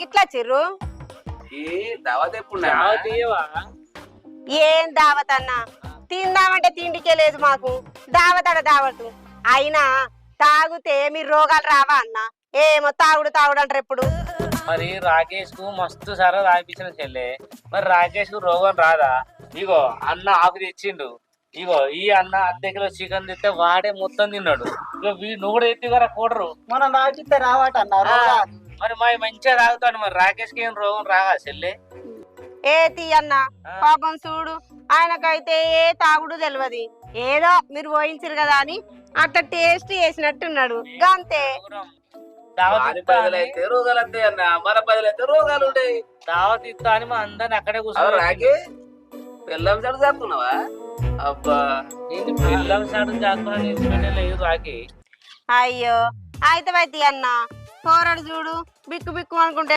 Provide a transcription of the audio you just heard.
గిట్లా చిర్రు ఈ దావత్ ఎప్పుడు ఏం దావత్ అన్నా తిందామంటే తిండికే లేదు మాకు దావతడ దావతు అయినా తాగుతే మీరు రోగాలు రావా అన్న ఏమో తాగుడు తాగుడు అంటారు ఎప్పుడు మరి రాకేష్ కు మస్తు సారా రాయిపించిన చెల్లె మరి రాకేష్ కు రోగం రాదా ఇగో అన్న ఆకు తెచ్చిండు ఇగో ఈ అన్న అద్దెకిలో చికెన్ తెస్తే వాడే మొత్తం తిన్నాడు ఇగో నువ్వు కూడా ఎత్తిగారా కూడరు మనం రాకిస్తే రావట అన్నారు మరి మా మంచిగా తాగుతాడు మరి రాకేష్ కి ఏం రోగం రాగా చెల్లె ఏ తీయన్న పాపం చూడు ఆయనకైతే ఏ తాగుడు తెలియదు ఏదో మీరు పోయించారు కదా అని అట్లా టేస్ట్ చేసినట్టున్నాడు అంతే బదులైతే రోగాలు అంతే అన్న మన బదులైతే రోగాలు ఉంటాయి. దావత్ ఇస్తా అని మా అందరిని అక్కడే అవి కూర్చోవాలి రాకి పిల్లం చెడు చేస్తున్నావా అబ్బా నేను పిల్లల సాడు చేస్తున్నా లేదు రాకి అయ్యో అయితే అన్న పోరాడు చూడు బిక్కు బిక్కు అనుకుంటే